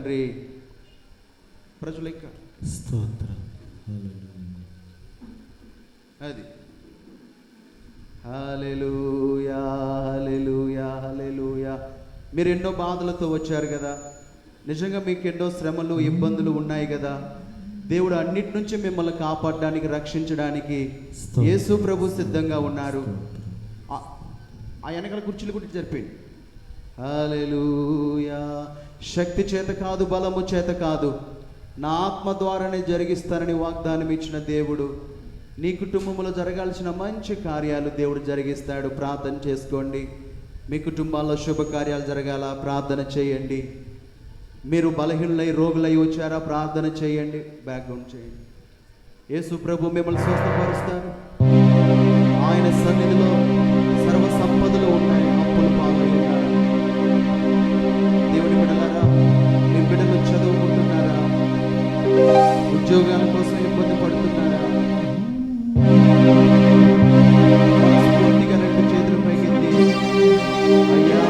తండ్రి. ప్రజలెక్క స్తోత్రం. అది హల్లెలూయా హల్లెలూయా హల్లెలూయా. మీరు ఎన్నో బాధలతో వచ్చారు కదా, నిజంగా మీకు ఎన్నో శ్రమలు ఇబ్బందులు ఉన్నాయి కదా. దేవుడు అన్నిటి నుంచి మిమ్మల్ని కాపాడడానికి, రక్షించడానికి యేసు ప్రభు సిద్ధంగా ఉన్నారు. ఆ వెనకాల కుర్చీలు కూడా జరిపోయింది. హల్లెలూయా. శక్తి చేత కాదు, బలము చేత కాదు, నా ఆత్మ ద్వారానే జరిగిస్తానని వాగ్దానం ఇచ్చిన దేవుడు నీ కుటుంబంలో జరగాల్సిన మంచి కార్యాలు దేవుడు జరిగిస్తాడు. ప్రార్థన చేసుకోండి. మీ కుటుంబాల్లో శుభకార్యాలు జరగాల, ప్రార్థన చేయండి. మీరు బలహీనులై రోగులై వచ్చారా, ప్రార్థన చేయండి, బ్యాక్గ్రౌండ్ చేయండి. యేసు ప్రభు మిమ్మల్ని స్వస్థపరుస్తారు. ఆయన సన్నిధిలో సర్వ సంపదలు ఉన్నాయి. అప్పులు పాలై ఉన్నారా? దేవుని బిడ్డలారా, మీ బిడ్డలు చదువుకుంటున్నారా? ఉద్యోగాల కోసం ఇబ్బంది పడుతున్నారా? మనస్ఫూర్తిగా రెండు చేతులు పైకెత్తి అయ్యా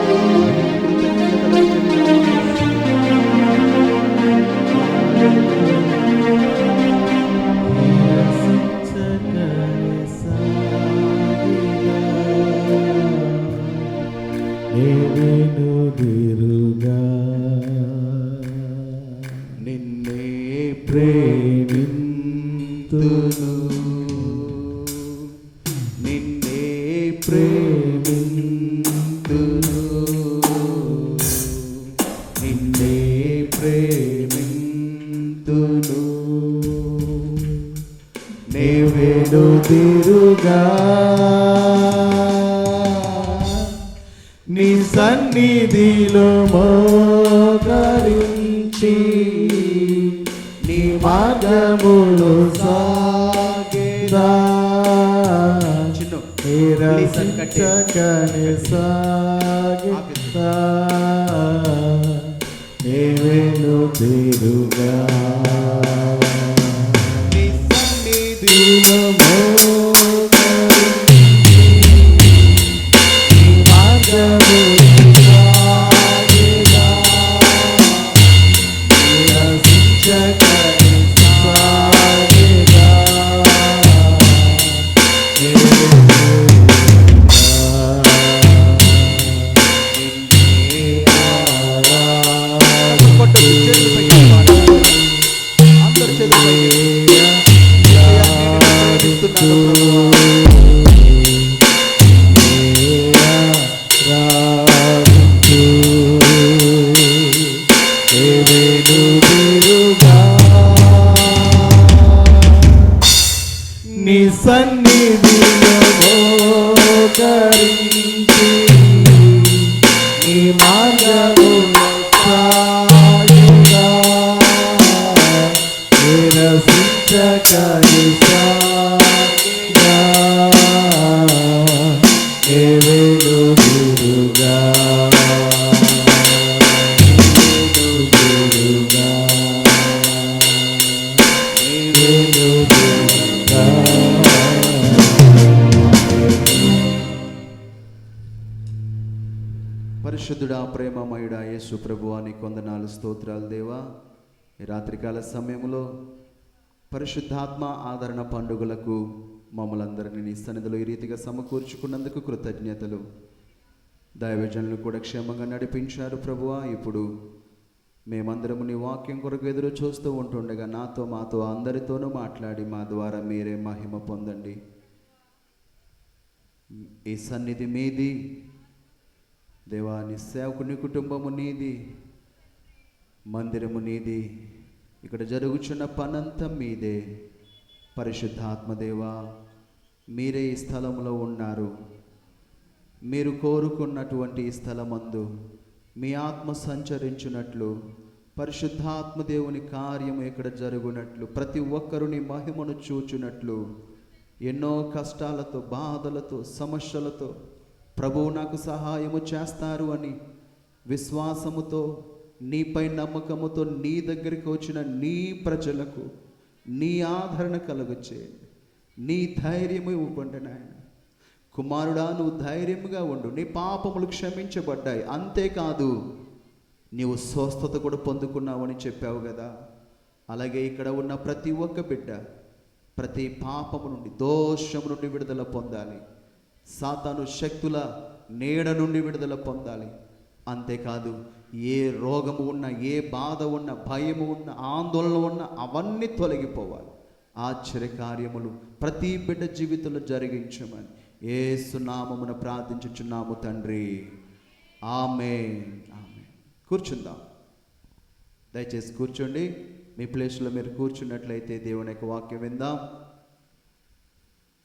నిన్నే ప్రేమింతును, నిన్నే ప్రేమింతును, నిన్నే ప్రేమింతును. నీవేను తిరుగా నీ సన్నిధిలో మోకరించి నీ మార్గములు సాగేదా. నిరసించకనే సాగేదా. నీవేను తిరుగా నీ సన్నిధిలో నీ సన్నిధిలో మోకరించి నీ మార్గములో సాగుగా నిరసించకని సాగుగా నీవేను తిరుగా పరిశుద్ధుడా, ప్రేమమయుడా యేసు ప్రభువా, నీ కొందనాలు, స్తోత్రాలు దేవా. ఈ రాత్రికాల సమయంలో పరిశుద్ధాత్మ ఆదరణ పండుగలకు మమ్మలందరినీ నీ సన్నిధిలో ఈ రీతిగా సమకూర్చుకున్నందుకు కృతజ్ఞతలు. దైవజనులు కూడా క్షేమంగా నడిపించారు ప్రభువా. ఇప్పుడు మేమందరము నీ వాక్యం కొరకు ఎదురు చూస్తూ ఉంటుండగా నాతో మాతో అందరితోనూ మాట్లాడి మా ద్వారా మీరే మహిమ పొందండి. ఈ సన్నిధి మీది దేవా, నీ సేవకుని కుటుంబము నీది, మందిరము నీది, ఇక్కడ జరుగుచున్న పనంతా మీదే. పరిశుద్ధాత్మదేవా, మీరే ఈ స్థలంలో ఉన్నారు. మీరు కోరుకున్నటువంటి ఈ స్థలమందు మీ ఆత్మ సంచరించున్నట్లు, పరిశుద్ధాత్మదేవుని కార్యము ఇక్కడ జరుగునట్లు, ప్రతి ఒక్కరు నీ మహిమను చూచున్నట్లు, ఎన్నో కష్టాలతో, బాధలతో, సమస్యలతో ప్రభువు నాకు సహాయము చేస్తారు అని విశ్వాసముతో, నీపై నమ్మకముతో నీ దగ్గరికి వచ్చిన నీ ప్రజలకు నీ ఆదరణ కలుగచేయండి. నీ ధైర్యము ఇవ్వండి నాయన. కుమారుడా, నువ్వు ధైర్యముగా ఉండు. నీ పాపములు క్షమించబడ్డాయి. అంతేకాదు నీవు స్వస్థత కూడా పొందుకున్నావని చెప్పావు కదా. అలాగే ఇక్కడ ఉన్న ప్రతి ఒక్క బిడ్డ ప్రతి పాపము నుండి, దోషము నుండి విడుదల పొందాలి. సాతాను శక్తుల నీడ నుండి విడుదల పొందాలి. అంతేకాదు, ఏ రోగము ఉన్నా, ఏ బాధ ఉన్నా, భయము ఉన్నా, ఆందోళన ఉన్నా అవన్నీ తొలగిపోవాలి. ఆశ్చర్యకార్యములు ప్రతి బిడ్డ జీవితంలో జరిగించమని యేసు నామమున ప్రార్థించుచున్నాము తండ్రి. ఆమేన్. ఆమేన్. కూర్చుందాం. దయచేసి కూర్చోండి. మీ ప్లేస్లో మీరు కూర్చున్నట్లయితే దేవుని యొక్క వాక్యం విందాం.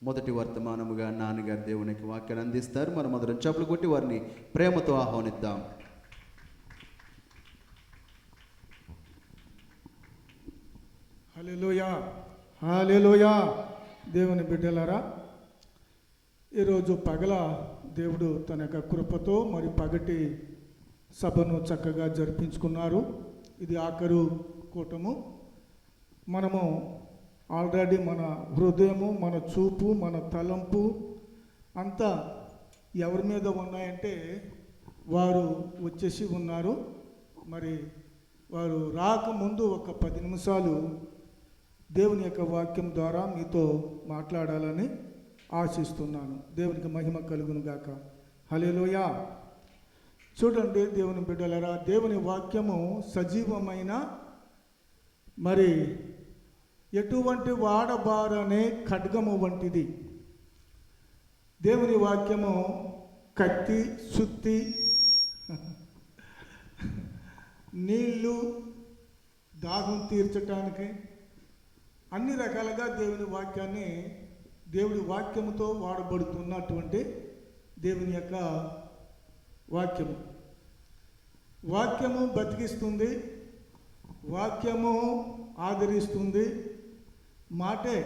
మొదటి వర్తమానముగా నాన్నగారు దేవుని యొక్క వాక్యాన్ని అందిస్తారు. మనం మొదటి చప్పులు కొట్టి వారిని ప్రేమతో ఆహ్వానిద్దాం. హల్లెలూయా, హల్లెలూయా. దేవుని బిడ్డలారా, ఈరోజు పగల దేవుడు తన యొక్క కృపతో మరి పగటి సభను చక్కగా జరిపించుకున్నారు. ఇది ఆఖరు కూటము. మనము ఆల్రెడీ మన హృదయము, మన చూపు, మన తలంపు అంతా ఎవరి మీద ఉన్నాయంటే వారు వచ్చేసి ఉన్నారు. మరి వారు రాకముందు ఒక 10 నిమిషాలు దేవుని యొక్క వాక్యం ద్వారా మీతో మాట్లాడాలని ఆశిస్తున్నాను. దేవునికి మహిమ కలుగును గాక. హల్లెలూయా. చూడండి దేవుని బిడ్డలారా, దేవుని వాక్యము సజీవమైన మరి ఎటువంటి వాడబారనే ఖడ్గము వంటిది. దేవుని వాక్యము కత్తి, సుత్తి, నీళ్ళు, దాహం తీర్చటానికి అన్ని రకాలుగా దేవుడి వాక్యముతో వాడబడుతున్నటువంటి దేవుని యొక్క వాక్యము. వాక్యము బతికిస్తుంది, వాక్యము ఆదరిస్తుంది. మాటే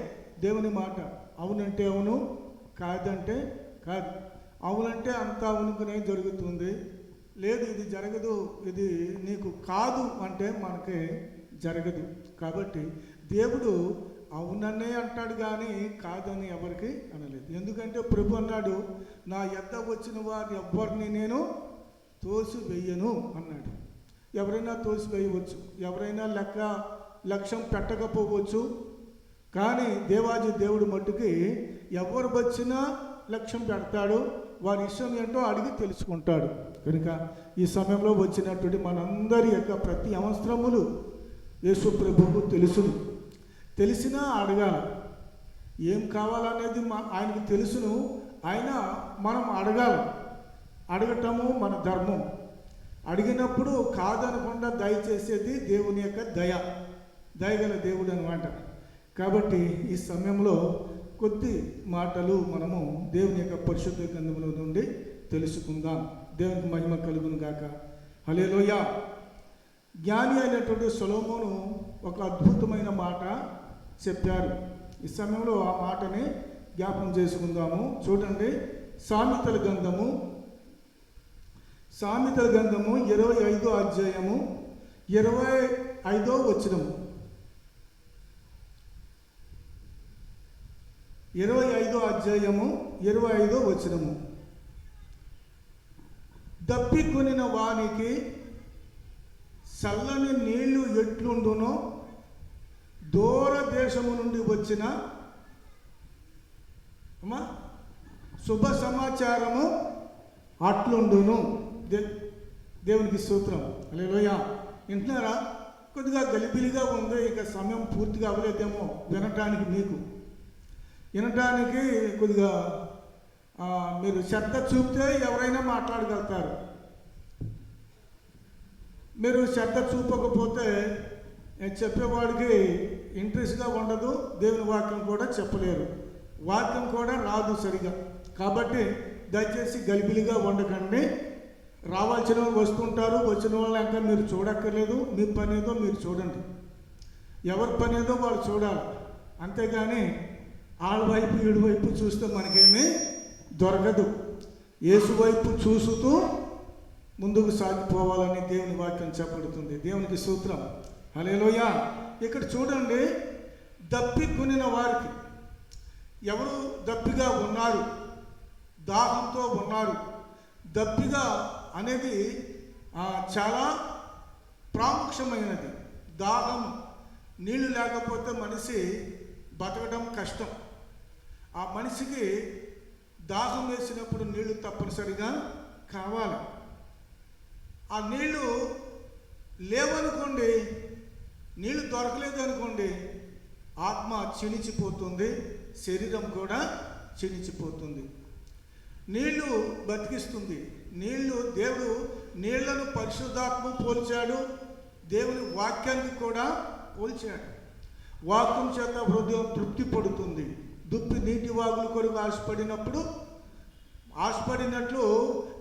దేవుని మాట. అవునంటే అవును, కాదంటే కాదు. అవునంటే అంతా అవునుకునే జరుగుతుంది. లేదు ఇది జరగదు, ఇది నీకు కాదు అంటే మనకి జరగదు. కాబట్టి దేవుడు అవుననే అంటాడు కానీ కాదని ఎవరికి అనలేదు. ఎందుకంటే ప్రభు అన్నాడు, నా యొద్ద వచ్చిన వారు ఎవ్వరిని నేను తోసివేయను అన్నాడు. ఎవరైనా తోసివేయవచ్చు, ఎవరైనా లక్ష్యం పెట్టకపోవచ్చు, కానీ దేవాది దేవుడు మట్టుకి ఎవరు వచ్చినా లక్ష్యం పెడతాడు. వారి ఇష్టం ఏంటో అడిగి తెలుసుకుంటాడు. కనుక ఈ సమయంలో వచ్చినటువంటి మనందరి యొక్క ప్రతి అవసరములు యేసు ప్రభువుకు తెలుసును. తెలిసినా అడగాలి. ఏం కావాలనేది ఆయనకు తెలుసును. ఆయన మనం అడగాలి. అడగటము మన ధర్మం. అడిగినప్పుడు కాదనకుండా దయచేసేది దేవుని యొక్క దయగల దేవుడు అనమాట. కాబట్టి ఈ సమయంలో కొద్ది మాటలు మనము దేవుని యొక్క పరిశుద్ధ గ్రంథములో నుండి తెలుసుకుందాం. దేవునికి మహిమ కలుగును గాక. హల్లెలూయా. జ్ఞాని అయినటువంటి సొలొమోను ఒక అద్భుతమైన మాట చెప్పారు. ఈ సమయంలో ఆ మాటని జ్ఞాపకం చేసుకుందాము. చూడండి, సామెతల గ్రంథము 25వ అధ్యాయము 25వ వచనము. 25వ అధ్యాయము 25వ వచనము. దప్పికొనిన వానికి చల్లని నీళ్లు ఎట్లుండునో, దూర దేశము నుండి వచ్చిన శుభ సమాచారము అట్లుండును. దేవునికి స్తోత్రం. హల్లెలూయా. వింటున్నారా? కొద్దిగా గలిబిలిగా ఉంది. ఇక సమయం పూర్తిగా అవ్వలేదేమో వినటానికి కొద్దిగా మీరు శ్రద్ధ చూపితే ఎవరైనా మాట్లాడగలుగుతారు. మీరు శ్రద్ధ చూపకపోతే చెప్పేవాడికి ఇంట్రెస్ట్గా ఉండదు. దేవుని వాక్యం కూడా చెప్పలేరు, వాక్యం కూడా రాదు సరిగా. కాబట్టి దయచేసి గలిబిలిగా ఉండకండి. రావాల్సిన వాళ్ళు వస్తుంటారు, వచ్చిన వాళ్ళని ఇంకా మీరు చూడక్కర్లేదు. మీ పని ఏదో మీరు చూడండి, ఎవరి పని ఏదో వాళ్ళు చూడాలి. అంతేగాని ఆళ్ళ వైపు ఈడు వైపు చూస్తే మనకేమీ దొరకదు. యేసు వైపు చూస్తూ ముందుకు సాగిపోవాలని దేవుని వాక్యం చెప్పబడుతుంది. దేవునికి స్తోత్రం. హల్లెలూయా. ఇక్కడ చూడండి, దప్పికొనిన వారికి, ఎవరు దప్పిగా ఉన్నారు, దాహంతో ఉన్నారు. దప్పిగా అనేది చాలా ప్రాముఖ్యమైనది. దాహం, నీళ్లు లేకపోతే మనిషి బతకడం కష్టం. ఆ మనిషికి దాహం వేసినప్పుడు నీళ్లు తప్పనిసరిగా కావాలి. ఆ నీళ్లు లేవనుకోండి, నీళ్లు దొరకలేదు అనుకోండి, ఆత్మ క్షీణించిపోతుంది, శరీరం కూడా క్షీణించిపోతుంది. నీళ్లు బతికిస్తుంది. దేవుడు నీళ్లను పరిశుద్ధాత్మ పోల్చాడు, దేవుని వాక్యానికి కూడా పోల్చాడు. వాక్యం చేత హృదయం తృప్తి పడుతుంది. దుప్పి నీటి వాగుల కొరకు ఆశపడినట్లు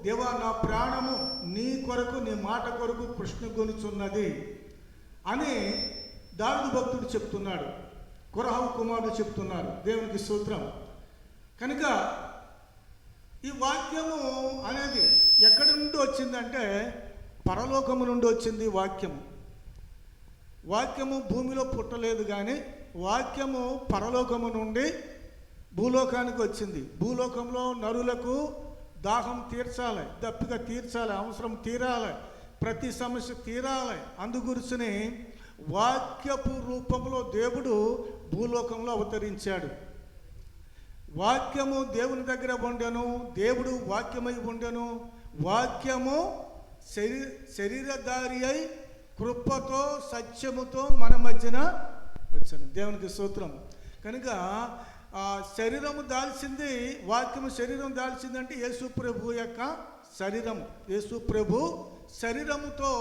దేవా నా ప్రాణము నీ కొరకు, నీ మాట కొరకు కృష్ణగొనుచున్నది అని దావీదు భక్తుడు చెప్తున్నాడు, కొరహు కుమారుడు చెప్తున్నారు. దేవునికి స్తోత్రం. కనుక ఈ వాక్యము అనేది ఎక్కడి నుండి వచ్చిందంటే పరలోకము నుండి వచ్చింది. వాక్యము భూమిలో పుట్టలేదు, కానీ వాక్యము పరలోకము నుండి భూలోకానికి వచ్చింది. భూలోకంలో నరులకు దాహం తీర్చాలి, దప్పిక తీర్చాలి, అవసరం తీరాలి, ప్రతి సమస్య తీరాలి. అందుగురిసిని వాక్యపు రూపంలో దేవుడు భూలోకంలో అవతరించాడు. వాక్యము దేవుని దగ్గర ఉండెను, దేవుడు వాక్యమై ఉండెను. వాక్యము శరీరధారి అయి కృపతో సత్యముతో మన మధ్యన వచ్చాను. దేవునికి స్తోత్రం. కనుక శరీరము దాల్చింది, వాక్యము శరీరం దాల్చిందంటే యేసు ప్రభు యొక్క శరీరము. యేసు ప్రభు శరీరముతో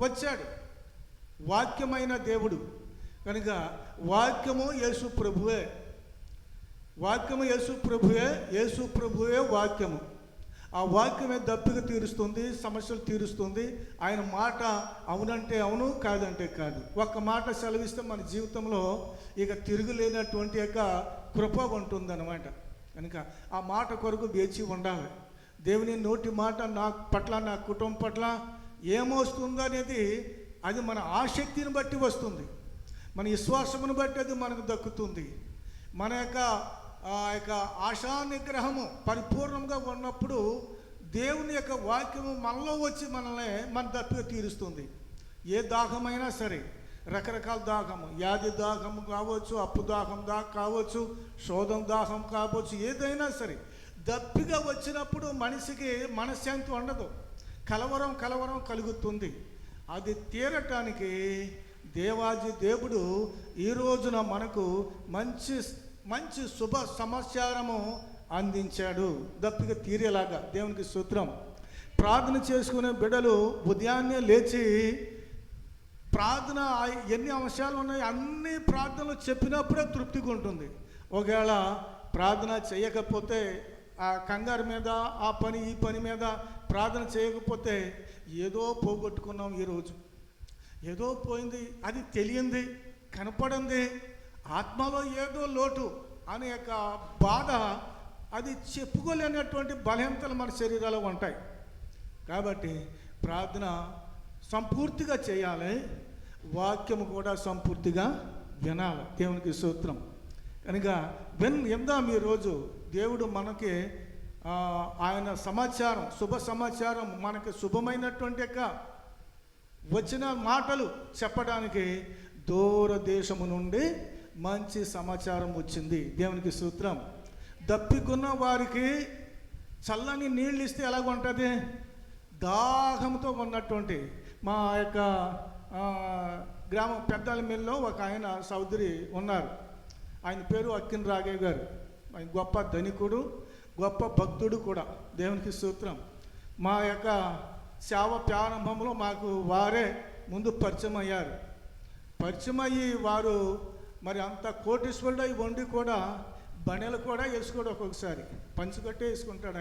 వచ్చాడు, వాక్యమైన దేవుడు. కనుక వాక్యము యేసు ప్రభువే, యేసు ప్రభువే వాక్యము. ఆ వాక్యమే దప్పిక తీరుస్తుంది, సమస్యలు తీరుస్తుంది. ఆయన మాట అవునంటే అవును, కాదంటే కాదు. ఒక్క మాట సెలవిస్తే మన జీవితంలో ఇక తిరుగులేనటువంటి యొక్క కృప ఉంటుందన్నమాట. కనుక ఆ మాట కొరకు వేచి ఉండాలి. దేవుని నోటి మాట నా పట్ల, నా కుటుంబం పట్ల ఏమొస్తుందో అనేది అది మన ఆసక్తిని బట్టి వస్తుంది, మన విశ్వాసమును బట్టి అది మనకు దక్కుతుంది. మన యొక్క ఆశా నిగ్రహము పరిపూర్ణంగా ఉన్నప్పుడు దేవుని యొక్క వాక్యము మనలో వచ్చి మన దప్పిక తీరుస్తుంది. ఏ దాహమైనా సరే, రకరకాల దాహము, వ్యాధి దాహము కావచ్చు, అప్పు దాహం కావచ్చు, శోధం దాహం కావచ్చు, ఏదైనా సరే దప్పిగా వచ్చినప్పుడు మనిషికి మనశ్శాంతి ఉండదు, కలవరం కలుగుతుంది. అది తీరటానికి దేవుడు ఈ రోజున మనకు మంచి శుభ సమాచారము అందించాడు, దప్పిక తీరేలాగా. దేవునికి స్తోత్రం. ప్రార్థన చేసుకునే బిడ్డలు ఉదయాన్నే లేచి ప్రార్థన ఎన్ని అంశాలు ఉన్నాయి అన్ని ప్రార్థనలు చెప్పినప్పుడే తృప్తిగా ఉంటుంది. ఒకవేళ ప్రార్థన చేయకపోతే ఆ కంగారు మీద, ఆ పని ఈ పని మీద ప్రార్థన చేయకపోతే ఏదో పోగొట్టుకున్నాం, ఈరోజు ఏదో పోయింది, అది తెలియంది, కనపడింది, ఆత్మలో ఏదో లోటు అనే యొక్క బాధ, అది చెప్పుకోలేనటువంటి బలహీనతలు మన శరీరాల్లో ఉంటాయి. కాబట్టి ప్రార్థన సంపూర్తిగా చేయాలి, వాక్యము కూడా సంపూర్తిగా వినాలి. దేవునికి స్తోత్రం. కనుక విందాం ఈరోజు దేవుడు మనకి ఆయన సమాచారం, శుభ సమాచారం, మనకి శుభమైనటువంటి యొక్క వచ్చిన మాటలు చెప్పడానికి దూరదేశము నుండి మంచి సమాచారం వచ్చింది. దేవునికి స్తోత్రం. దప్పికున్న వారికి చల్లని నీళ్ళు ఇస్తే ఎలాగ ఉంటుంది? దాహంతో ఉన్నటువంటి మా యొక్క గ్రామం పెద్దల మిల్లో ఒక ఆయన సౌదరి ఉన్నారు. ఆయన పేరు అక్కిన రాఘయ్య గారు. ఆయన గొప్ప ధనికుడు, గొప్ప భక్తుడు కూడా. దేవునికి స్తోత్రం. మా యొక్క సేవ ప్రారంభంలో మాకు వారే ముందు పరిచయం అయ్యారు. పరిచయం అయ్యి వారు మరి అంత కోటీశ్వరుడు అయి వండి కూడా బణెలు కూడా వేసుకోడు, ఒక్కొక్కసారి పంచుకట్టే వేసుకుంటాడు.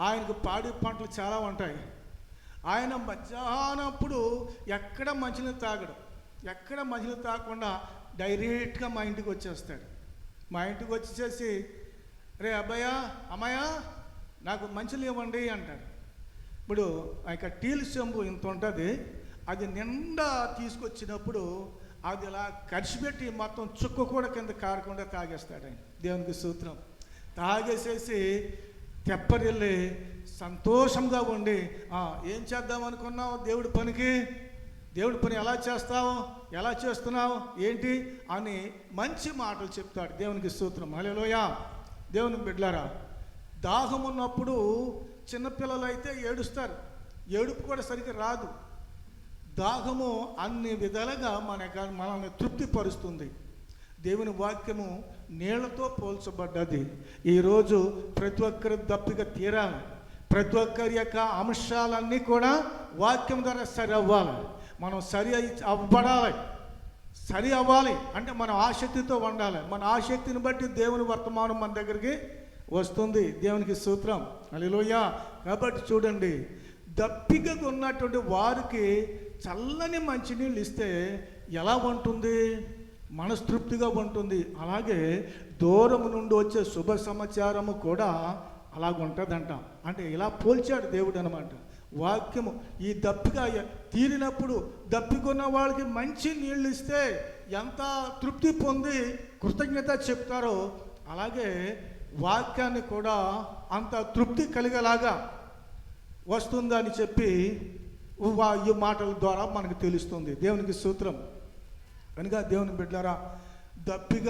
ఆయనకు పాడి పంటలు చాలా ఉంటాయి. ఆయన మధ్యాహ్నప్పుడు ఎక్కడ మంచినీళ్ళు తాగడు, ఎక్కడ మంచినీళ్ళు తాగకుండా డైరెక్ట్గా మా ఇంటికి వచ్చేస్తాడు. మా ఇంటికి వచ్చేసి రే అబ్బాయ అమ్మాయ నాకు మంచినీళ్ళు ఇవ్వండి అంటాడు. ఇప్పుడు ఆ యొక్క టీలు చెంబు ఇంత ఉంటుంది, అది నిండా తీసుకొచ్చినప్పుడు అది ఇలా ఖర్చుపెట్టి మొత్తం చుక్క కూడా కింద కారకుండా తాగేస్తాడు ఆయన. దేవునికి స్తోత్రం. తాగేసేసి తెప్పరిల్లి సంతోషంగా ఉండి ఏం చేద్దాం అనుకున్నావు దేవుడి పనికి, దేవుడి పని ఎలా చేస్తావు, ఎలా చేస్తున్నావు ఏంటి అని మంచి మాటలు చెప్తాడు. దేవునికి స్తోత్రం. హల్లెలూయా. దేవుని బిడ్డలారా, దాహం ఉన్నప్పుడు చిన్నపిల్లలు అయితే ఏడుస్తారు, ఏడుపు కూడా సరిగ్గా రాదు. దాహము అన్ని విధాలుగా మనల్ని తృప్తిపరుస్తుంది. దేవుని వాక్యము నీళ్లతో పోల్చబడ్డది. ఈరోజు ప్రతి ఒక్కరి దప్పిక తీరాలి. ప్రతి ఒక్కరి యొక్క అంశాలన్నీ కూడా వాక్యం ద్వారా సరి అవ్వాలి. మనం సరి అవ్వాలి అంటే మనం ఆసక్తితో ఉండాలి. మన ఆసక్తిని బట్టి దేవుని వర్తమానం మన దగ్గరికి వస్తుంది. దేవునికి స్తోత్రం. హల్లెలూయా. కాబట్టి చూడండి, దప్పిక ఉన్నటువంటి వారికి చల్లని మంచినీళ్ళు ఇస్తే ఎలా ఉంటుంది? మనస్తృప్తిగా ఉంటుంది. అలాగే దూరం నుండి వచ్చే శుభ సమాచారము కూడా అలాగుంటుందంట. అంటే ఇలా పోల్చాడు దేవుడు అనమాట. వాక్యము ఈ దప్పిక తీరినప్పుడు దప్పికొన్న వాళ్ళకి మంచి నీళ్ళు ఇస్తే ఎంత తృప్తి పొంది కృతజ్ఞత చెప్తారో, అలాగే వాక్యాన్ని కూడా అంత తృప్తి కలిగేలాగా వస్తుందని చెప్పి ఈ మాటల ద్వారా మనకు తెలుస్తుంది. దేవునికి స్తోత్రం. కనుక దేవుని బిడ్డలారా, దప్పిక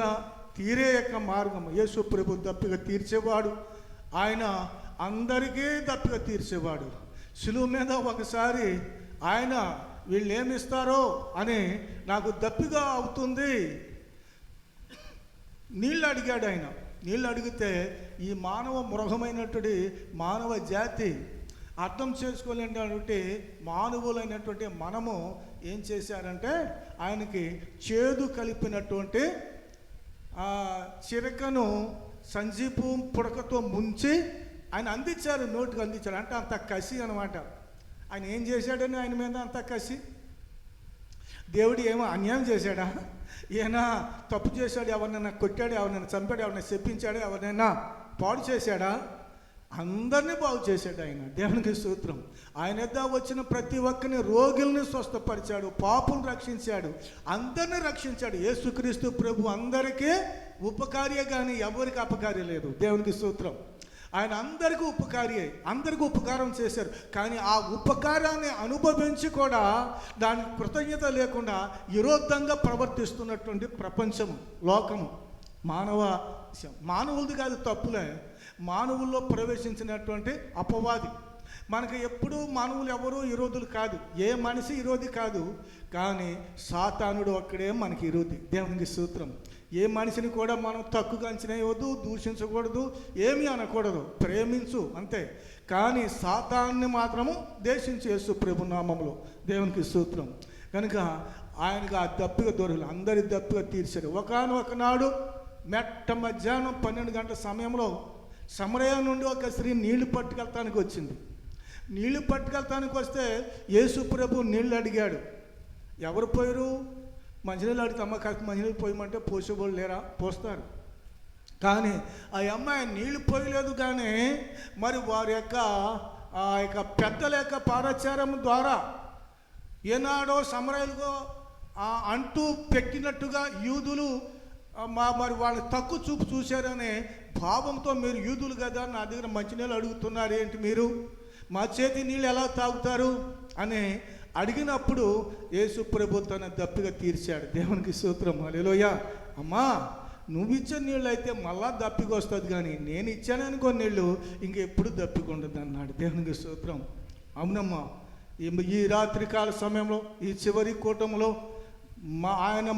తీరే యొక్క మార్గం యేసు ప్రభు దప్పిక తీర్చేవాడు. ఆయన అందరికీ దప్పిక తీర్చేవాడు. శిలువ మీద ఒకసారి ఆయన వీళ్ళు ఏమిస్తారో అని నాకు దప్పిక అవుతుంది నీళ్ళు అడిగాడు. ఆయన నీళ్ళు అడిగితే ఈ మానవ మృగమైనటువంటి మానవ జాతి అర్థం చేసుకోలేనటువంటి మానవులైనటువంటి మనము ఏం చేశారంటే ఆయనకి చేదు కలిపినటువంటి చిరకను సంజీపు పుడకతో ముంచి ఆయన అందించారు, నోటికి అందించారు. అంటే అంత కసి అనమాట. ఆయన ఏం చేశాడని ఆయన మీద అంత కసి. దేవుడు ఏమో అన్యాయం చేశాడా? ఈయన తప్పు చేశాడు, ఎవరినైనా కొట్టాడు, ఎవరినైనా చంపాడు, ఎవరినైనా చెప్పించాడు, ఎవరినైనా పాడు చేశాడా? అందరినీ బాగు చేశాడు ఆయన. దేవునికి స్తోత్రం. ఆయన యొద్ద వచ్చిన ప్రతి ఒక్కరిని, రోగుల్ని స్వస్థపరిచాడు, పాపులను రక్షించాడు, అందరినీ రక్షించాడు. యేసుక్రీస్తు ప్రభు అందరికీ ఉపకార్య, కానీ ఎవరికి అపకార్య లేదు. దేవునికి స్తోత్రం. ఆయన అందరికీ ఉపకారి, అందరికీ ఉపకారం చేశారు. కానీ ఆ ఉపకారాన్ని అనుభవించి కూడా దానికి కృతజ్ఞత లేకుండా విరోధంగా ప్రవర్తిస్తున్నటువంటి ప్రపంచము, లోకము, మానవులది కాదు తప్పులే, మానవుల్లో ప్రవేశించినటువంటి అపవాది. మనకి ఎప్పుడు మానవులు ఎవరు విరోధులు కాదు, ఏ మనిషి విరోధి కాదు, కానీ సాతానుడు ఒక్కడే మనకి విరోధి. దేవునికి స్తోత్రం. ఏ మనిషిని కూడా మనం తక్కువగా అంచనా వేయవద్దు, దూషించకూడదు, ఏమీ అనకూడదు, ప్రేమించు అంతే. కానీ సాతాన్ని మాత్రము దేశించు యేసు ప్రభు నామములో. దేవునికి స్తోత్రం. కనుక ఆయనకు ఆ దప్పిక దొరకలు, అందరి దప్పిక తీర్చారు. ఒకనాడు మెట్ట మధ్యాహ్నం 12 గంటల సమయంలో సమరయ నుండి ఒక స్త్రీ నీళ్లు పట్టుకెళ్తానికి వచ్చింది. నీళ్లు పట్టుకెళ్తానికి వస్తే యేసు ప్రభు నీళ్ళు అడిగాడు. ఎవరు పోయారు? మంచినీళ్ళు అడిగితే అమ్మ కాస్త మంచినీళ్ళు పోయమంటే పోసేవాళ్ళు లేరా? పోస్తారు. కానీ ఆ అమ్మాయి నీళ్లు పోయలేదు. కానీ మరి వారి యొక్క పెద్దల యొక్క పారాచారం ద్వారా ఏనాడో సమరయులుగా అంటూ పెట్టినట్టుగా యూదులు మరి వాళ్ళు తక్కువ చూపు చూశారనే భావంతో, మీరు యూదులు కదా, నా దగ్గర మంచినీళ్ళు అడుగుతున్నారు ఏంటి, మీరు మా చేతి నీళ్ళు ఎలా తాగుతారు అని అడిగినప్పుడు యేసు ప్రభు తన దప్పిక తీర్చాడు. దేవునికి స్తోత్రం. హల్లెలూయా. అమ్మా, నువ్వు ఇచ్చే నీళ్ళు అయితే మళ్ళా దప్పిక వస్తుంది, కానీ నేను ఇచ్చాననుకో నీళ్ళు ఇంకెప్పుడు దప్పిక ఉండదు అన్నాడు. దేవునికి స్తోత్రం. అవునమ్మా, ఈ రాత్రికాల సమయంలో, ఈ చివరి కూటంలో ఆయన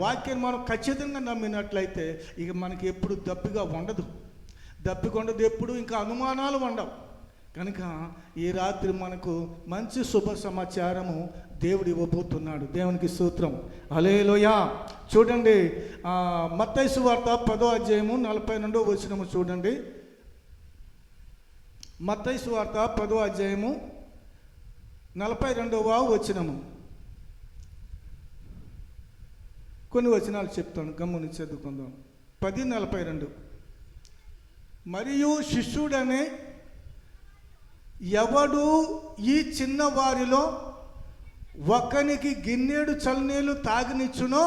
వాక్యాన్ని మనం ఖచ్చితంగా నమ్మినట్లయితే ఇక మనకి ఎప్పుడు దప్పిక ఉండదు. ఎప్పుడు ఇంకా అనుమానాలు ఉండవు. కనుక ఈ రాత్రి మనకు మంచి శుభ సమాచారము దేవుడు ఇవ్వబోతున్నాడు. దేవునికి స్తోత్రం. హల్లెలూయా. చూడండి, మత్తయి సువార్త 10వ అధ్యాయము 42వ వచనము చూడండి. మత్తయి సువార్త 10వ అధ్యాయము 42వ వచనము. కొన్ని వచనాలు చెప్తాను, గమ్ముని చదువుకుందాం. 10:42. మరియు శిష్యుడనే ఎవడు ఈ చిన్న వారిలో ఒకనికి గిన్నెడు చల్లనీళ్ళు తాగనిచ్చునో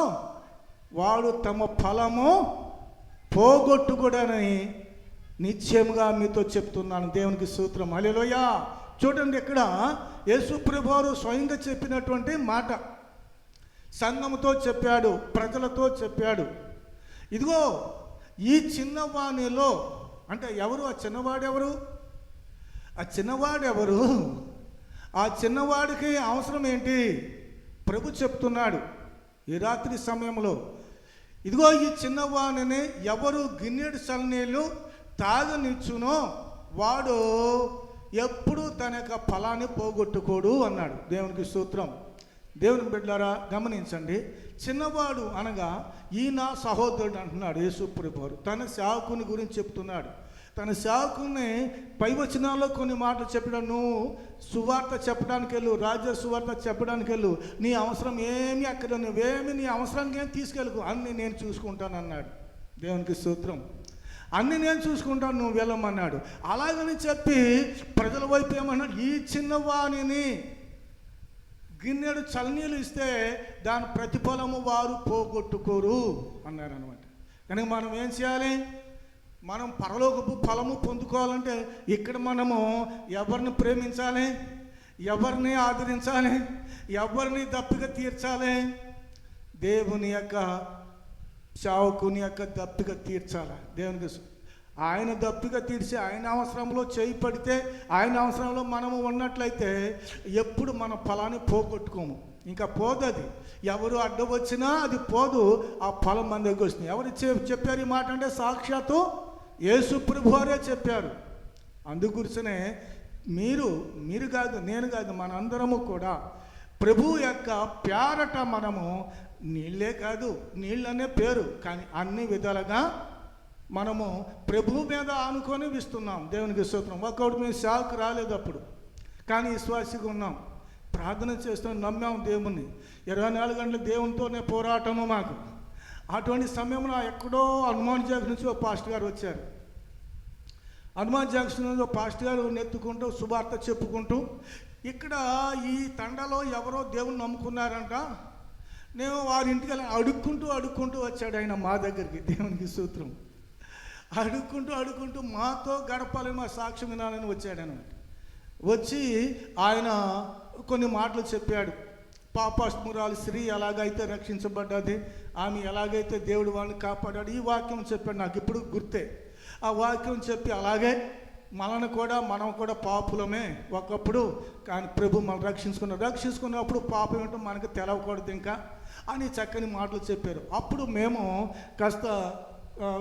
వాడు తమ ఫలము పోగొట్టుకుడని నిశ్చయముగా మీతో చెప్తున్నాను. దేవునికి స్తోత్రం. హల్లెలూయా. చూడండి, ఇక్కడ యేసు ప్రభువారు స్వయంగా చెప్పినటువంటి మాట సంఘముతో చెప్పాడు, ప్రజలతో చెప్పాడు. ఇదిగో ఈ చిన్నవానిలో, అంటే ఎవరు ఆ చిన్నవాడెవరు? ఆ చిన్నవాడెవరు? ఆ చిన్నవాడికి అవసరం ఏంటి? ప్రభు చెప్తున్నాడు ఈ రాత్రి సమయంలో, ఇదిగో ఈ చిన్నవాణిని ఎవరు గిన్నెడు చల్లనీళ్ళు తాగనిచ్చునో వాడు ఎప్పుడు తన యొక్క ఫలాన్ని పోగొట్టుకోడు అన్నాడు. దేవునికి స్తోత్రం. దేవుని బిడ్డలారా గమనించండి, చిన్నవాడు అనగా ఈయన సహోదరుడు అంటున్నాడు యేసు ప్రభువారు. తన సేవకుని గురించి చెప్తున్నాడు. తన సేవకుని పై వచనాల్లో కొన్ని మాటలు చెప్పడం, నువ్వు సువార్త చెప్పడానికి వెళ్ళు, రాజ్య సువార్త చెప్పడానికి వెళ్ళు, నీ అవసరం ఏమీ అక్కడ, నువ్వేమి నీ అవసరానికి ఏం తీసుకెళ్ళకు, అన్నీ నేను చూసుకుంటాను అన్నాడు. దేవునికి స్తోత్రం. అన్నీ నేను చూసుకుంటాను, నువ్వు వెళ్ళమన్నాడు. అలాగని చెప్పి ప్రజల వైపు ఏమన్నాడు, ఈ చిన్నవాణిని గిన్నెడు చల్లనీళ్ళు ఇస్తే దాని ప్రతిఫలము వారు పోగొట్టుకోరు అన్నారు అనమాట. కనుక మనం ఏం చేయాలి? మనం పరలోకపు ఫలము పొందుకోవాలంటే ఇక్కడ మనము ఎవరిని ప్రేమించాలి, ఎవరిని ఆదరించాలి, ఎవరిని దప్పిక తీర్చాలి? దేవుని యొక్క సేవకుని యొక్క దప్పిక తీర్చాలి. దేవునికి ఆయన దప్పిక తీర్చి ఆయన అవసరంలో చేయి పడితే, ఆయన అవసరంలో మనము ఉన్నట్లయితే ఎప్పుడు మన ఫలాన్ని పోగొట్టుకోము. ఇంకా పోదు అది. ఎవరు అడ్డు వచ్చినా అది పోదు, ఆ ఫలం మన దగ్గర వస్తుంది. ఎవరు చెప్పారు ఈ మాట అంటే సాక్షాత్తు యేసు ప్రభువారే చెప్పారు. అందుగురిసనే మీరు కాదు, నేను కాదు, మనందరము కూడా ప్రభు యొక్క పేరట మనము నీళ్ళే కాదు, నీళ్ళనే పేరు, కానీ అన్ని విధాలుగా మనము ప్రభు మీద ఆనుకొని ఇస్తున్నాం. దేవునికి స్తోత్రం. ఒక్కటి మేము సేవకు రాలేదు అప్పుడు, కానీ విశ్వాసిగా ఉన్నాం, ప్రార్థన చేస్తున్నాం, నమ్మాం దేవుణ్ణి. 24 గంటలు దేవునితోనే పోరాటము మాకు. అటువంటి సమయంలో ఎక్కడో హనుమాన్ జంక్షన్ నుంచి ఒక పాస్టర్ గారు వచ్చారు. హనుమాన్ జంక్షన్ నుంచి ఒక పాస్టర్ గారు నెత్తుకుంటూ సువార్త చెప్పుకుంటూ, ఇక్కడ ఈ తండలో ఎవరో దేవుని నమ్ముకున్నారంట, నేను వారి ఇంటికి వెళ్ళి అడుక్కుంటూ వచ్చాడు ఆయన మా దగ్గరికి. దేవునికి స్తోత్రం. అడుక్కుంటూ మాతో గడపాలని, మా సాక్ష్యం వినాలని వచ్చాడనమాట. వచ్చి ఆయన కొన్ని మాటలు చెప్పాడు. పాపాత్మురాలు స్త్రీ ఎలాగైతే రక్షించబడ్డది, ఆమె ఎలాగైతే దేవుడు వాళ్ళని కాపాడాడు, ఈ వాక్యం చెప్పాడు. నాకు ఇప్పుడు గుర్తే. ఆ వాక్యం చెప్పి అలాగే మనం కూడా పాపులమే ఒకప్పుడు, కానీ ప్రభు మనం రక్షించుకున్నప్పుడు పాపం ఏంటో మనకు తెలవకూడదు ఇంకా అని చక్కని మాటలు చెప్పారు. అప్పుడు మేము కాస్త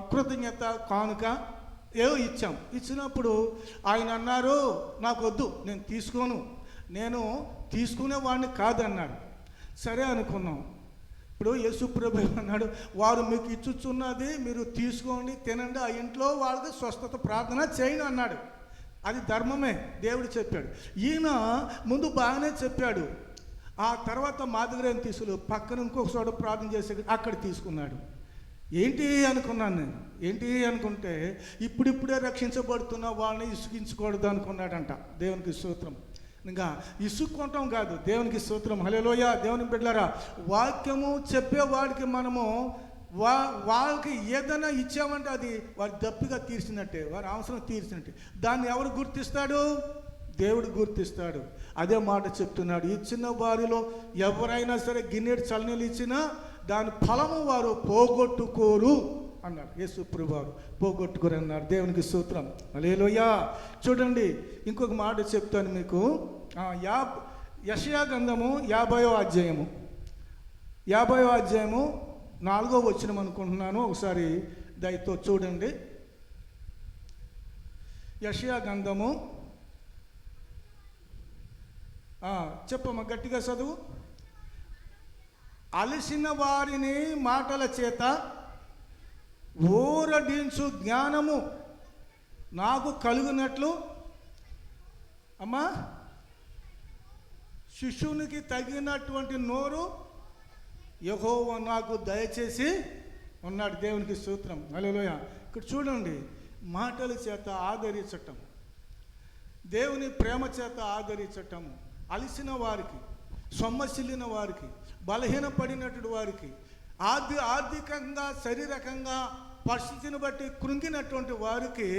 కృతజ్ఞత కానుక ఏవో ఇచ్చినప్పుడు ఆయన అన్నారు, నాకు వద్దు, నేను తీసుకునేవాడిని కాదన్నాడు. సరే అనుకున్నాం. ఇప్పుడు యేసు ప్రభు అన్నాడు, వారు మీకు ఇచ్చుచున్నది మీరు తీసుకోండి, తినండి, ఆ ఇంట్లో వాళ్ళకి స్వస్థత ప్రార్థన చేయండి అన్నాడు. అది ధర్మమే, దేవుడు చెప్పాడు. ఈయన ముందు బాగానే చెప్పాడు. ఆ తర్వాత మా దగ్గర ఏం తీసుకు పక్కన ఇంకొక చోట ప్రార్థన చేసే అక్కడ తీసుకున్నాడు. ఏంటి అనుకున్నాను నేను. ఏంటి అనుకుంటే ఇప్పుడిప్పుడే రక్షించబడుతున్న వాళ్ళని ఇసుకించకూడదు అనుకున్నాడంట. దేవునికి స్తోత్రం. ఇంకా ఇసుక్కుంటాం కాదు, దేవునికి స్తోత్రం. హల్లెలూయా. దేవుని బిడ్డలారా, వాక్యము చెప్పేవాడికి మనము వాళ్ళకి ఏదైనా ఇచ్చామంటే అది వారి దప్పిగా తీర్చినట్టే, వారి అవసరం తీర్చినట్టే. దాన్ని ఎవరు గుర్తిస్తాడు? దేవుడు గుర్తిస్తాడు. అదే మాట చెప్తున్నాడు. ఇచ్చిన వారిలో ఎవరైనా సరే గిన్నెడు చల్లనీళ్ళు ఇచ్చినా దాని ఫలము వారు పోగొట్టుకోరు అన్నాడు యేసు ప్రభువారు. పోగొట్టుకోరు అన్నారు. దేవునికి స్తోత్రం. హల్లెలూయా. చూడండి, ఇంకొక మాట చెప్తాను మీకు. యెషయా గ్రంథము 50వ అధ్యాయము 4వ వచనం అనుకుంటున్నాను. ఒకసారి దయతో చూడండి. యెషయా గ్రంథము, చెప్పమ్మా గట్టిగా చదువు. అలసిన వారిని మాటల చేత ఊరడించు జ్ఞానము నాకు కలుగునట్లు, అమ్మా శిశువునికి తగినటువంటి నోరు యెహోవా నాకు దయచేసి ఉన్నాడు. దేవునికి స్తోత్రం. హల్లెలూయా. ఇక్కడ చూడండి, మాటల చేత ఆదరించటం, దేవుని ప్రేమ చేత ఆదరించటం, అలసిన వారికి, సొమ్మసిల్లిన వారికి, బలహీనపడినటువంటి వారికి, ఆర్థికంగా శరీరకంగా పరిస్థితిని బట్టి కృంగినటువంటి వారికి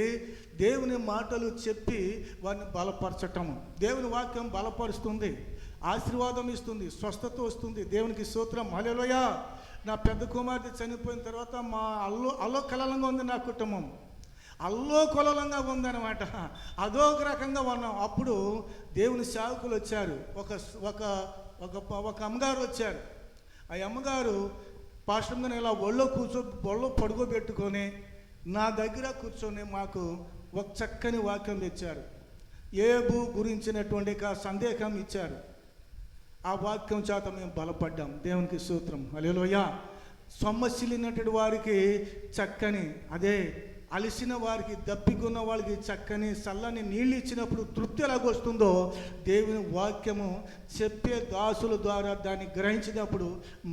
దేవుని మాటలు చెప్పి వారిని బలపరచటము. దేవుని వాక్యం బలపరుస్తుంది, ఆశీర్వాదం ఇస్తుంది, స్వస్థత వస్తుంది. దేవునికి స్తోత్రం. హల్లెలూయా. నా పెద్ద కుమార్తె చనిపోయిన తర్వాత మా అల్లోకల్లోలంగా ఉంది నా కుటుంబం, అల్లోకల్లోలంగా ఉందన్నమాట. అదొక రకంగా ఉన్నాం. అప్పుడు దేవుని సేవకులు వచ్చారు. ఒక అమ్మగారు వచ్చారు. ఆ అమ్మగారు పాస్టర్ గారిని ఇలా ఒళ్ళో పడుకోబెట్టుకొని నా దగ్గర కూర్చొని మాకు ఒక చక్కని వాక్యం తెచ్చారు. ఏబు గురించినటువంటి సందేహం ఇచ్చారు. ఆ వాక్యం చేత మేము బలపడ్డాం. దేవునికి స్తోత్రం. హల్లెలూయా. సొమ్మసిల్లినటువంటి వారికి చక్కని, అదే అలసిన వారికి, దప్పికున్న వాళ్ళకి చక్కని చల్లని నీళ్ళు ఇచ్చినప్పుడు తృప్తి ఎలాగొస్తుందో దేవుని వాక్యము చెప్పే దాసుల ద్వారా దాన్ని గ్రహించినప్పుడు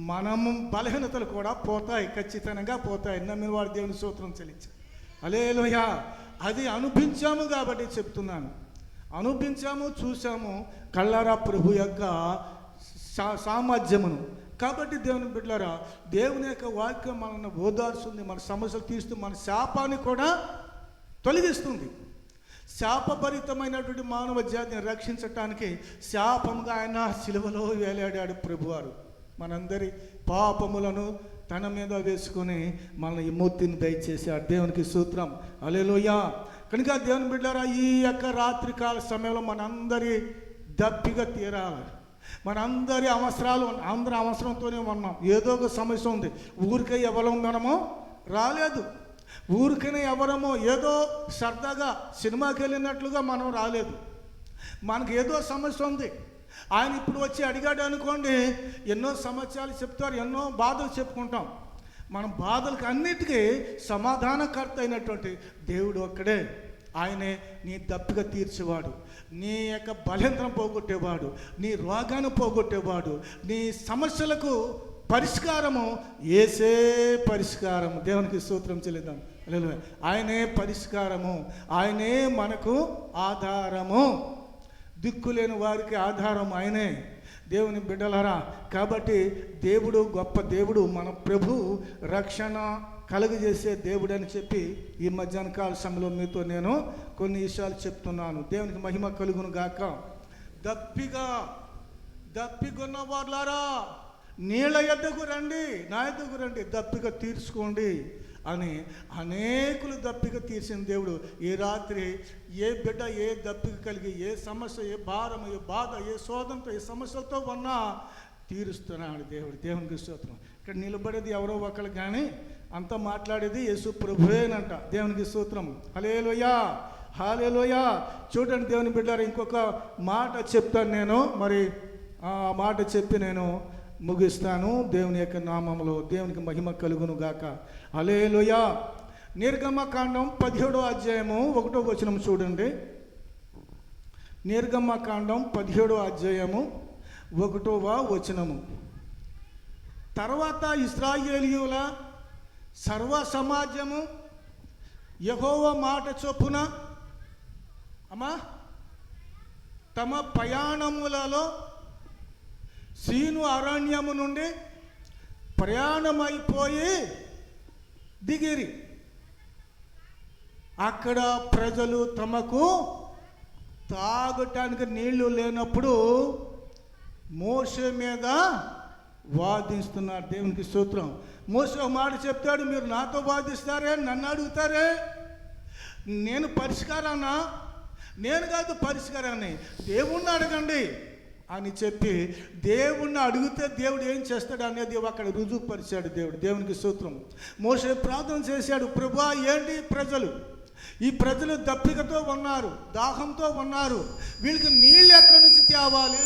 మనము బలహీనతలు కూడా పోతాయి, ఖచ్చితంగా పోతాయి. నమ్మిన వాడు దేవుని స్తోత్రం చెల్లించారు. హల్లెలూయా. అది అనుభవించాము కాబట్టి చెప్తున్నాను. అనుభవించాము, చూసాము కళ్ళారా ప్రభు యొక్క సామర్థ్యమును. కాబట్టి దేవుని బిడ్డలారా, దేవుని యొక్క వాక్యం మనల్ని ఓదార్స్తుంది, మన సమస్యలు తీస్తూ మన శాపాన్ని కూడా తొలగిస్తుంది. శాపభరితమైనటువంటి మానవ జాతిని రక్షించటానికి శాపంగా ఆయన సిలువలో వేలాడాడు ప్రభువారు. మనందరి పాపములను తన మీద వేసుకొని మన విముక్తిని దయచేశాడు. దేవునికి స్తోత్రం. హల్లెలూయా. కనుక దేవుని బిడ్డలారా, ఈ యొక్క రాత్రికాల సమయంలో మనందరి దప్పిగా తీరాలి. మనందరి అవసరాలు, అందరి అవసరంతోనే ఉన్నాం. ఏదో ఒక సమస్య ఉంది. ఊరికే ఎవరం మనమో రాలేదు. ఊరికనే ఎవరమో ఏదో సరదాగా సినిమాకి వెళ్ళినట్లుగా మనం రాలేదు. మనకు ఏదో సమస్య ఉంది. ఆయన ఇప్పుడు వచ్చి అడిగాడు అనుకోండి, ఎన్నో సమస్యలు చెప్తారు, ఎన్నో బాధలు చెప్పుకుంటాం. మన బాధలకు అన్నిటికీ సమాధానకర్త అయినటువంటి దేవుడు ఒక్కడే. ఆయనే నీ దప్పిక తీర్చేవాడు, నీ యొక్క బలహీనతను పోగొట్టేవాడు, నీ రోగాన్ని పోగొట్టేవాడు, నీ సమస్యలకు పరిష్కారము ఏసే పరిష్కారము. దేవునికి స్తోత్రం చెల్లిద్దాం. హల్లెలూయా. ఆయనే పరిష్కారము, ఆయనే మనకు ఆధారము. దిక్కులేని వారికి ఆధారం ఆయనే. దేవుని బిడ్డలారా, కాబట్టి దేవుడు గొప్ప దేవుడు, మన ప్రభు రక్షణ కలుగజేసే దేవుడు అని చెప్పి ఈ మధ్యాహ్న కాల సమయంలో మీతో నేను కొన్ని విషయాలు చెప్తున్నాను. దేవునికి మహిమ కలుగును గాక. దప్పిగొన్న వాళ్ళారా, నీళ్ళ ఎద్దకు రండి, నా ఎద్దకు రండి, దప్పిక తీర్చుకోండి అని అనేకులు దప్పిక తీర్చిన దేవుడు ఈ రాత్రి ఏ బిడ్డ ఏ దప్పిక కలిగి, ఏ సమస్య, ఏ భారం, ఏ బాధ, ఏ శోధనతో, ఏ సమస్యలతో ఉన్నా తీరుస్తున్నాడు దేవుడు. దేవునికి స్తోత్రం. ఇక్కడ నిలబడేది ఎవరో ఒకరు కానీ అంతా మాట్లాడేది యేసు ప్రభువేనంట. దేవునికి స్తోత్రం. హల్లెలూయా. హల్లెలూయా. చూడండి దేవుని బిడ్డలారా, ఇంకొక మాట చెప్తాను నేను. మరి ఆ మాట చెప్పి నేను ముగిస్తాను. దేవుని యొక్క నామములో దేవునికి మహిమ కలుగును గాక. హల్లెలూయా. నిర్గమకాండం 17వ అధ్యాయము 1వ వచనం చూడండి. నిర్గమకాండం 17వ అధ్యాయము 1వ వచనము. తర్వాత ఇశ్రాయేలీయుల సర్వ సమాజము యెహోవా మాట చొప్పున తమ ప్రయాణములలో సీను అరణ్యము నుండి ప్రయాణమైపోయి దిగిరి. అక్కడ ప్రజలు తమకు తాగటానికి నీళ్లు లేనప్పుడు మోషే మీద వాదిస్తున్నారు. దేవునికి స్తోత్రం. మోషే ఒక మాట చెప్తాడు, మీరు నాతో వాదిస్తారే, నన్ను అడుగుతారే, నేను పరిష్కారాన్నా? నేను కాదు పరిష్కారాన్ని, దేవుణ్ణి అడగండి అని చెప్పి దేవుణ్ణి అడిగితే దేవుడు ఏం చేస్తాడు అనేది అక్కడ రుజువుపరిచాడు దేవుడు. దేవునికి స్తోత్రం. మోషే ప్రార్థన చేశాడు, ప్రభువా ఏంటి ఈ ప్రజలు దప్పికతో ఉన్నారు, దాహంతో ఉన్నారు, వీళ్ళకి నీళ్ళు ఎక్కడి నుంచి తేవాలి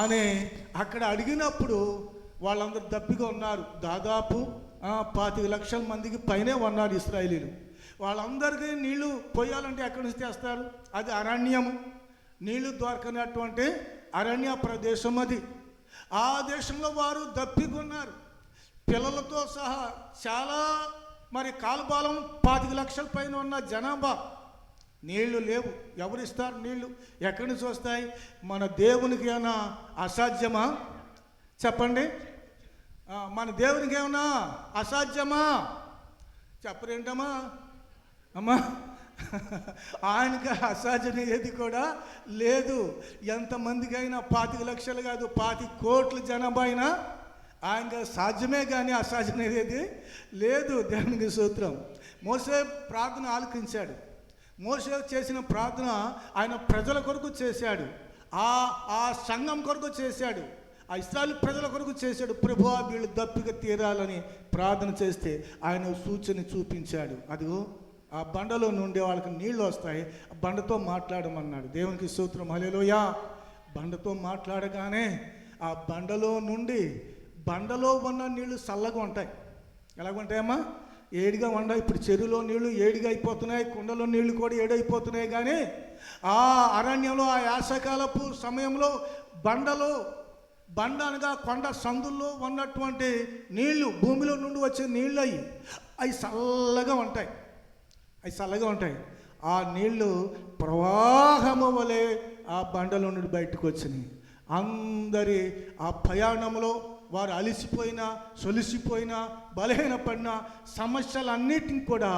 అని అక్కడ అడిగినప్పుడు వాళ్ళందరూ దప్పిగా ఉన్నారు. దాదాపు 25 లక్షల మందికి పైనే ఉన్నారు ఇశ్రాయేలీలు. వాళ్ళందరికీ నీళ్లు పోయాలంటే ఎక్కడి నుంచి తెస్తారు? అది అరణ్యము, నీళ్లు దొరకనటువంటి అరణ్య ప్రదేశం అది. ఆ దేశంలో వారు దప్పికొన్నారు, పిల్లలతో సహా. చాలా మరి కాలబాలం 25 లక్షల పైన ఉన్న జనాభా. నీళ్లు లేవు, ఎవరిస్తారు నీళ్లు? ఎక్కడి నుంచి వస్తాయి? మన దేవునికి ఏమైనా అసాధ్యమా? చెప్పండి. మన దేవునికి ఏమైనా అసాధ్యమా? చెప్పరేంటమ్మా అమ్మా? ఆయనకి అసాధ్యం ఏది కూడా లేదు. ఎంతమందికైనా 25 లక్షలు కాదు 25 కోట్ల జనాభా అయినా ఆయనకి సాధ్యమే కానీ అసాధ్యం ఏది లేదు. దేవునికి స్తోత్రం. మోసే ప్రార్థన ఆలకించాడు. మోసే చేసిన ప్రార్థన ఆయన ప్రజల కొరకు చేశాడు, ఆ సంఘం కొరకు చేశాడు, ఆ ఇశ్రాయేలు ప్రజల కొరకు చేశాడు. ప్రభువా వీళ్ళు దప్పిక తీరాలని ప్రార్థన చేస్తే ఆయన సూచన చూపించాడు. అదిగో ఆ బండలో నుండి వాళ్ళకి నీళ్ళు వస్తాయి, ఆ బండతో మాట్లాడమన్నాడు. దేవునికి స్తోత్రం. హల్లెలూయా. బండతో మాట్లాడగానే ఆ బండలో ఉన్న నీళ్లు చల్లగా ఉంటాయి. ఎలాగుంటాయమ్మా? ఏడిగా ఉండ. ఇప్పుడు చెరువులో నీళ్లు ఏడిగా అయిపోతున్నాయి, కుండలో నీళ్లు కూడా ఏడైపోతున్నాయి. కానీ ఆ అరణ్యంలో ఆ యాసకాలపు సమయంలో బండ అనగా కొండ సందుల్లో ఉన్నటువంటి నీళ్లు, భూమిలో నుండి వచ్చే నీళ్ళు అవి చల్లగా ఉంటాయి. ఆ నీళ్లు ప్రవాహము వలె ఆ బండలో నుండి బయటకు వచ్చినాయి. అందరి ఆ ప్రయాణంలో వారు అలిసిపోయినా, సొలిసిపోయినా, బలహీనపడిన సమస్యలన్నిటిని కూడా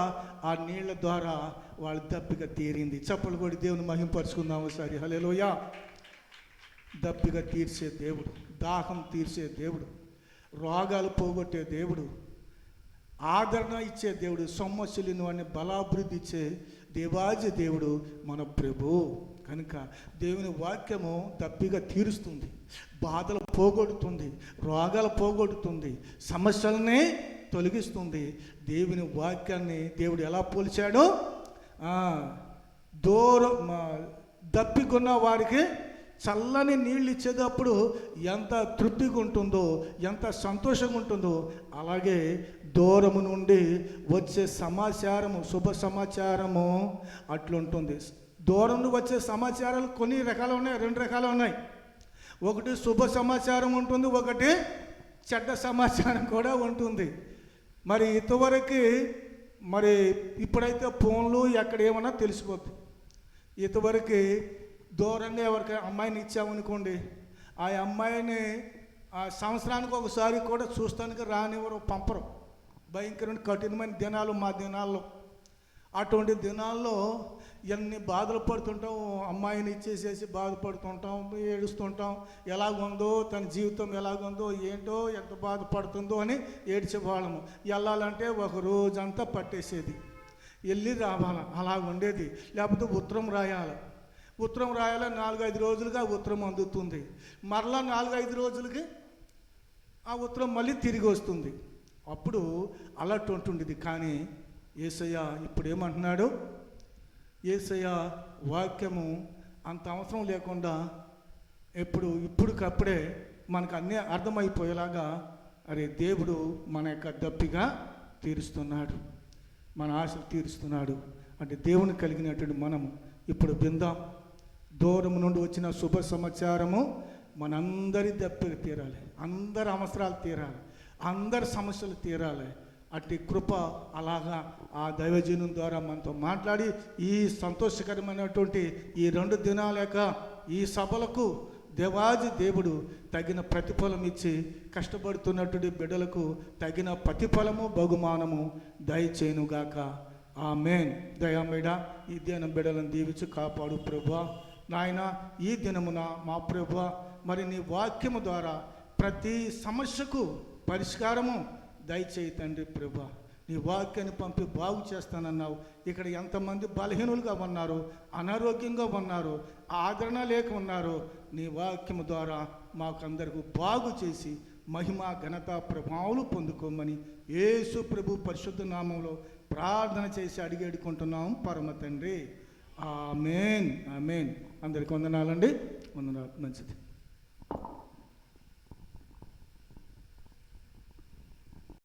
ఆ నీళ్ల ద్వారా వాళ్ళ దప్పిక తీరింది. చప్పలు కూడా దేవుని మహింపరుచుకుందాము ఒకసారి. హల్లెలూయా. దప్పిక తీర్చే దేవుడు, దాహం తీర్చే దేవుడు, రోగాలు పోగొట్టే దేవుడు, ఆదరణ ఇచ్చే దేవుడు, సమస్యలను అనే బలాభివృద్ధి ఇచ్చే దేవాది దేవుడు మన ప్రభు. కనుక దేవుని వాక్యము దప్పిగా తీరుస్తుంది, బాధలు పోగొడుతుంది, రోగాలు పోగొడుతుంది, సమస్యలనే తొలగిస్తుంది. దేవుని వాక్యాన్ని దేవుడు ఎలా పోల్చాడో, దప్పికొన్న వారికి చల్లని నీళ్ళు ఇచ్చేటప్పుడు ఎంత తృప్తిగా ఉంటుందో, ఎంత సంతోషంగా ఉంటుందో, అలాగే దూరము నుండి వచ్చే సమాచారము, శుభ సమాచారము అట్లుంటుంది. దూరం నుండి వచ్చే సమాచారాలు కొన్ని రకాలు ఉన్నాయి, 2 రకాలు ఉన్నాయి. ఒకటి శుభ సమాచారం ఉంటుంది, ఒకటి చెడ్డ సమాచారం కూడా ఉంటుంది. మరి ఇంతవరకు ఇప్పుడైతే ఫోన్లు ఎక్కడ ఏమన్నా తెలిసిపోతుంది. ఇంతవరకు దూరంగా ఎవరికి అమ్మాయిని ఇచ్చామనుకోండి, ఆ అమ్మాయిని సంవత్సరానికి ఒకసారి కూడా చూస్తానికి రానివ్వరు, పంపరు. భయంకరమైన కఠినమైన దినాలు మా దినాల్లో. అటువంటి దినాల్లో ఎన్ని బాధలు పడుతుంటాం, అమ్మాయిని ఇచ్చేసేసి బాధపడుతుంటాం, ఏడుస్తుంటాం. ఎలాగుందో తన జీవితం, ఎలాగుందో ఏంటో, ఎంత బాధపడుతుందో అని ఏడ్చేవాళ్ళము. వెళ్ళాలంటే ఒక రోజంతా పట్టేసేది, వెళ్ళి రావాలి, అలా ఉండేది. లేకపోతే ఉత్తరం రాయాలి, 4-5 రోజులుగా ఉత్తరం అందుతుంది. మరలా 4-5 రోజులకి ఆ ఉత్తరం మళ్ళీ తిరిగి వస్తుంది. అప్పుడు అలర్ట్ ఉంటుండేది. కానీ యేసయ్య ఇప్పుడు ఏమంటున్నాడు? యేసయ్య వాక్యము అంత అవసరం లేకుండా ఇప్పుడుకప్పుడే మనకు అన్నీ అర్థమైపోయేలాగా అరే దేవుడు మన యొక్క దప్పిగా తీరుస్తున్నాడు, మన ఆశలు తీరుస్తున్నాడు. అంటే దేవుని కలిగినటువంటి మనము ఇప్పుడు విందాం. దూరం నుండి వచ్చిన శుభ సమాచారము మనందరి దప్పిక తీరాలి, అందరి అవసరాలు తీరాలి, అందరి సమస్యలు తీరాలి. అట్టి కృప అలాగా ఆ దైవజనం ద్వారా మనతో మాట్లాడి ఈ సంతోషకరమైనటువంటి ఈ 2 దినాల యొక్క ఈ సభలకు దేవాది దేవుడు తగిన ప్రతిఫలం ఇచ్చి కష్టపడుతున్నటువంటి బిడ్డలకు తగిన ప్రతిఫలము బహుమానము దయచేయునుగాక. ఆమేన్. దయామేడ ఈ దినం బిడ్డలను దీవించి కాపాడు ప్రభువా. నాయన ఈ దినమున మా ప్రభువా, మరి నీ వాక్యము ద్వారా ప్రతి సమస్యకు పరిష్కారము దయచేయి తండ్రి ప్రభువా. నీ వాక్యాన్ని పంపి బాగు చేస్తానన్నావు. ఇక్కడ ఎంతమంది బలహీనులుగా ఉన్నారు, అనారోగ్యంగా ఉన్నారు, ఆదరణ లేక ఉన్నారు, నీ వాక్యము ద్వారా మాకందరికి బాగు చేసి మహిమ ఘనత ప్రభావాలు పొందుకోమని యేసు ప్రభు పరిశుద్ధ నామంలో ప్రార్థన చేసి అడిగేడుకుంటున్నాం పరమ తండ్రి. ఆమేన్. ఆమేన్. అందరికి వందనాలండి. వందనాలు. మంచిది.